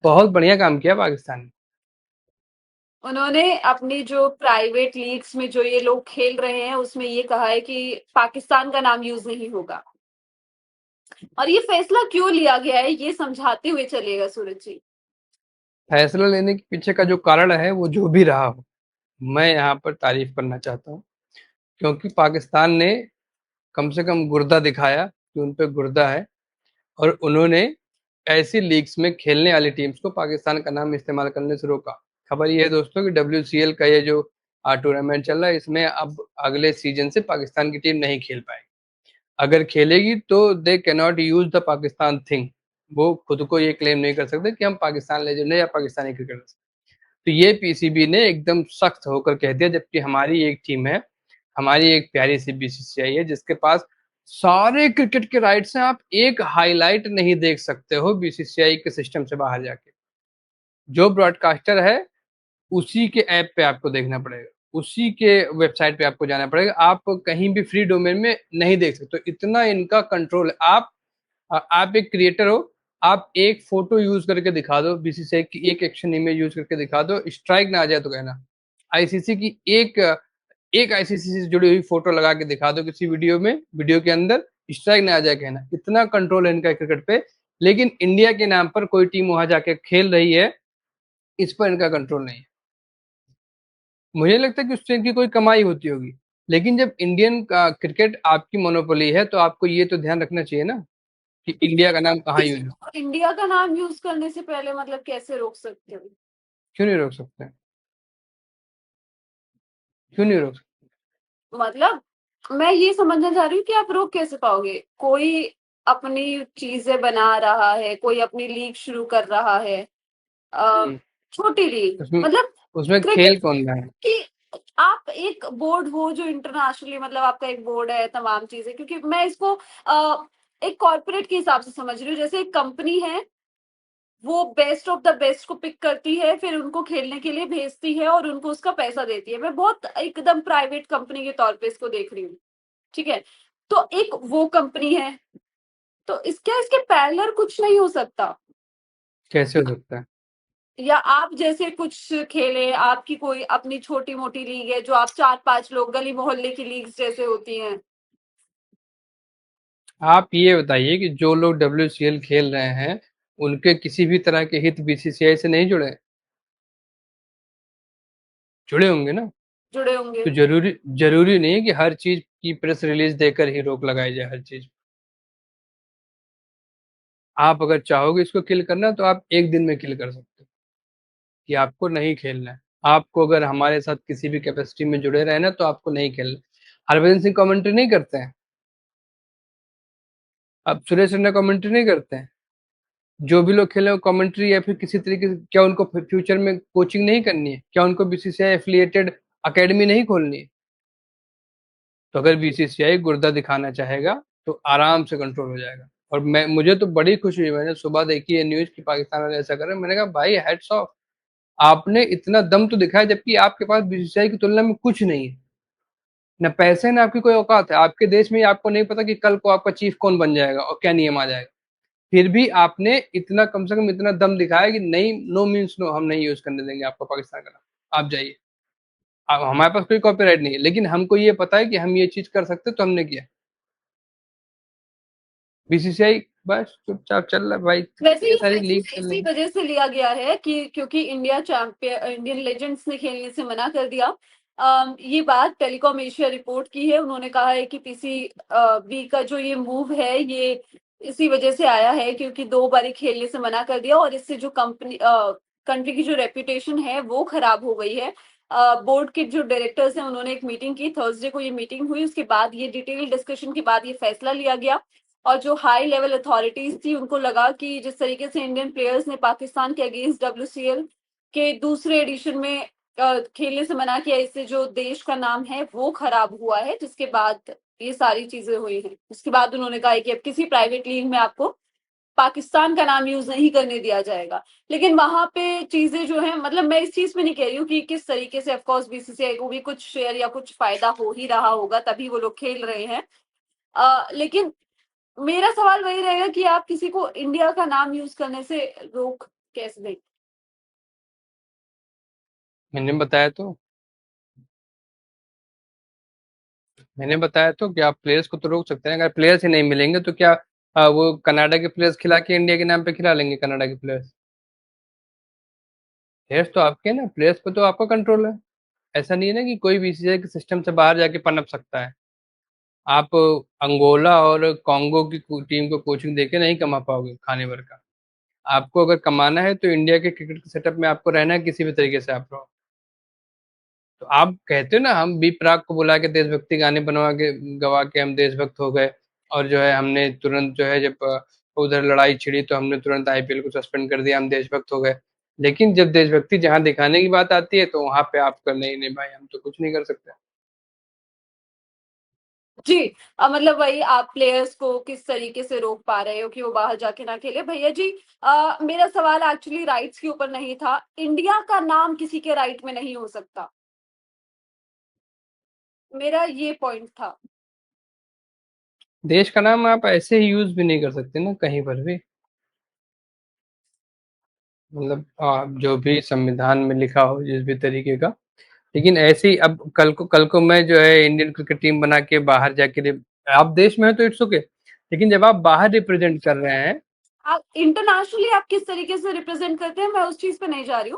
बहुत बढ़िया काम किया पाकिस्तान ने। उन्होंने अपनी जो प्राइवेट लीग्स में जो ये लोग खेल रहे हैं उसमें ये कहा है कि पाकिस्तान का नाम यूज नहीं होगा। और ये फैसला क्यों लिया गया है ये समझाते हुए चलेगा सूरज जी। फैसला लेने के पीछे का जो कारण है वो जो भी रहा हो, मैं यहाँ पर तारीफ करना चाहता हूँ, क्योंकि पाकिस्तान ने कम से कम गुर्दा दिखाया कि उन पे गुर्दा है। और उन्होंने ऐसी लीग्स में खेलने वाली टीम्स को पाकिस्तान का नाम इस्तेमाल करने से रोका। खबर ये है दोस्तों कि WCL का ये जो टूर्नामेंट चल रहा है, इसमें अब अगले सीजन से पाकिस्तान की टीम नहीं खेल पाएगी। अगर खेलेगी तो they can not use the Pakistan thing. वो खुद को ये क्लेम नहीं कर सकते कि हम पाकिस्तान लेजेंड है या पाकिस्तानी क्रिकेटर्स। तो ये PCB ने एकदम सख्त होकर कह दिया, जबकि हमारी एक टीम है, हमारी एक प्यारी सी BCCI है जिसके पास सारे क्रिकेट के राइट्स हैं। आप एक हाईलाइट नहीं देख सकते हो BCCI के सिस्टम से बाहर जाके। जो ब्रॉडकास्टर है उसी के ऐप पे आपको देखना पड़ेगा, उसी के वेबसाइट पे आपको जाना पड़ेगा। आप कहीं भी फ्री डोमेन में नहीं देख सकते। तो इतना इनका कंट्रोल है। आप एक क्रिएटर हो, आप एक फोटो यूज करके दिखा दो, BCCI की एक एक्शन इमेज यूज करके दिखा दो, स्ट्राइक ना आ जाए तो कहना। ICC की एक एक ICC से जुड़ी हुई फोटो लगा के दिखा दो किसी वीडियो में, वीडियो के अंदर स्ट्राइक ना आ जाए कहना। इतना कंट्रोल है इनका क्रिकेट पे। लेकिन इंडिया के नाम पर कोई टीम वहां जाके खेल रही है, इस पर इनका कंट्रोल नहीं है। मुझे लगता है कि उससे इनकी कोई कमाई होती होगी। लेकिन जब इंडियन का क्रिकेट आपकी मोनोपोली है तो आपको ये तो ध्यान रखना चाहिए ना कि इंडिया का नाम कहाँ यूज किसी हो। को इंडिया का नाम यूज करने से पहले मतलब कैसे रोक सकते हो? क्यों नहीं रोक सकते? क्यों नहीं रोक सकते? मतलब मैं ये समझना चाह रही हूँ कि आप रोक कैसे पाओगे? कोई अपनी चीजें बना रहा है, कोई अपनी लीग शुरू कर रहा है, अ, हम्म, छोटी लीग उसमें मतलब उसमें क्रिकेट खेल कौन रहा है? की। आप एक बोर्ड हो जो इंटरनेशनली मतलब आपका एक बोर्ड है तमाम चीजें, क्योंकि मैं इसको एक कॉर्पोरेट के हिसाब से समझ रही हूँ। जैसे एक कंपनी है, वो बेस्ट ऑफ द बेस्ट को पिक करती है, फिर उनको खेलने के लिए भेजती है और उनको उसका पैसा देती है। मैं बहुत एकदम प्राइवेट कंपनी के तौर पे इसको देख रही हूँ, ठीक है? तो एक वो कंपनी है, तो इसके पैरेलल कुछ नहीं हो सकता? कैसे हो सकता है? या आप जैसे कुछ खेले, आपकी कोई अपनी छोटी मोटी लीग है जो आप 4-5 लोग गली मोहल्ले की लीग जैसे होती हैं। आप ये बताइए कि जो लोग WCL खेल रहे हैं, उनके किसी भी तरह के हित BCCI से नहीं जुड़े? जुड़े होंगे ना। जुड़े होंगे। तो जरूरी जरूरी नहीं है कि हर चीज की प्रेस रिलीज देकर ही रोक लगाई जाए हर चीज। आप अगर चाहोगे इसको किल करना तो आप एक दिन में किल कर सकते हो कि आपको नहीं खेलना है। आपको अगर हमारे साथ किसी भी कैपेसिटी में जुड़े रहना तो आपको नहीं खेलना। हरभजन सिंह कमेंट्री नहीं करते हैं, अब सुरेश रैना कमेंट्री नहीं करते हैं। जो भी लोग खेले कमेंट्री या फिर किसी तरीके से, क्या उनको फ्यूचर में कोचिंग नहीं करनी है? क्या उनको BCCI एफिलिएटेड अकेडमी नहीं खोलनी है? तो अगर BCCI गुर्दा दिखाना चाहेगा तो आराम से कंट्रोल हो जाएगा। और मुझे तो बड़ी खुशी हुई, मैंने सुबह देखी है न्यूज कि पाकिस्तान वाले ऐसा कर रहे हैं। मैंने कहा भाई हैट्स ऑफ, आपने इतना दम तो दिखाया, जबकि आपके पास BCCI की तुलना में कुछ नहीं है। न पैसे, न आपकी कोई औकात है। आपके देश में आपको नहीं पता कि कल को आपका चीफ कौन बन जाएगा और क्या नियम आ जाएगा। फिर भी आपने इतना, कम से कम इतना दम दिखाया कि नहीं, नो मीन्स नो, हम नहीं यूज करने देंगे आपको पाकिस्तान का नाम, आप जाइए। अब हमारे पास कोई कॉपीराइट नहीं है, लेकिन हमको ये पता है कि हम ये चीज कर सकते, तो हमने किया। BCCI बस चुपचाप चल रहा है भाई, वैसे ये ये सारी लीग फैसला चल इसी रही है। वजह से लिया गया है कि क्योंकि इंडियन लेजेंड्स ने खेलने से मना कर दिया। ये बात टेलीकॉम एशिया रिपोर्ट की है। उन्होंने कहा है कि PCB का जो ये मूव है ये इसी वजह से आया है क्योंकि 2 बारी खेलने से मना कर दिया और इससे जो कंट्री की जो रेपुटेशन है वो खराब हो गई है। बोर्ड के जो डायरेक्टर्स हैं उन्होंने एक मीटिंग की, थर्सडे को ये मीटिंग हुई, उसके बाद ये डिटेल डिस्कशन के बाद ये फैसला लिया गया। और जो हाई लेवल अथॉरिटीज थी उनको लगा कि जिस तरीके से इंडियन प्लेयर्स ने पाकिस्तान के अगेंस्ट WCL के दूसरे एडिशन में खेलने से मना किया, इससे जो देश का नाम है वो खराब हुआ है, जिसके बाद ये सारी चीजें हुई हैं। उसके बाद उन्होंने कहा है कि अब किसी प्राइवेट लीग में आपको पाकिस्तान का नाम यूज नहीं करने दिया जाएगा। लेकिन वहां पे चीजें जो है, मतलब मैं इस चीज में नहीं कह रही हूँ कि किस तरीके से, ऑफकोर्स BCCI को भी कुछ शेयर या कुछ फायदा हो ही रहा होगा तभी वो लोग खेल रहे हैं। लेकिन मेरा सवाल वही रहेगा कि आप किसी को इंडिया का नाम यूज करने से रोक कैसे देखें? मैंने बताया तो कि आप प्लेयर्स को तो रोक सकते हैं। अगर प्लेयर्स ही नहीं मिलेंगे तो क्या वो कनाडा के प्लेयर्स खिला के इंडिया के नाम पे खिला लेंगे कनाडा के प्लेयर्स? प्लेयर्स तो आपके हैं ना, प्लेयर्स पे तो आपका कंट्रोल है। ऐसा नहीं है ना कि कोई बीसीसीआई के सिस्टम से बाहर जाके पनप सकता है। आप अंगोला और कॉन्गो की टीम को कोचिंग देके नहीं कमा पाओगे खाने भर का। आपको अगर कमाना है तो इंडिया के क्रिकेट के सेटअप में आपको रहना है, किसी भी तरीके से आप रहो। तो आप कहते हो ना, हम बी प्राक को बुला के देशभक्ति गाने बनवा के गवा के हम देशभक्त हो गए, और जो है हमने तुरंत जो है जब उधर लड़ाई छिड़ी तो हमने तुरंत आईपीएल को सस्पेंड कर दिया, हम देशभक्त हो गए। लेकिन जब देशभक्ति जहां दिखाने की बात आती है तो वहां पे आप कर नहीं, नहीं भाई हम तो कुछ नहीं कर सकते। जी। मतलब वही आप प्लेयर्स को किस तरीके से रोक पा रहे हो कि वो बाहर जाके ना खेले? भैया जी, मेरा सवाल एक्चुअली राइट्स के ऊपर नहीं था। इंडिया का नाम किसी के राइट में नहीं हो सकता। मेरा ये पॉइंट था। देश का नाम आप ऐसे ही यूज भी नहीं कर सकते ना कहीं पर भी। मतलब जो भी संविधान में लिखा हो जिस भी तरीके का। लेकिन ऐसे ही अब कल को मैं जो है इंडियन क्रिकेट टीम बना के बाहर जाके आप देश में हो तो इट्स ओके, लेकिन जब आप बाहर रिप्रेजेंट कर रहे हैं। आप इंटरनेशनली आप किस तरीके से रिप्रेजेंट करते हैं, मैं उस चीज पे नहीं जा रही हूँ।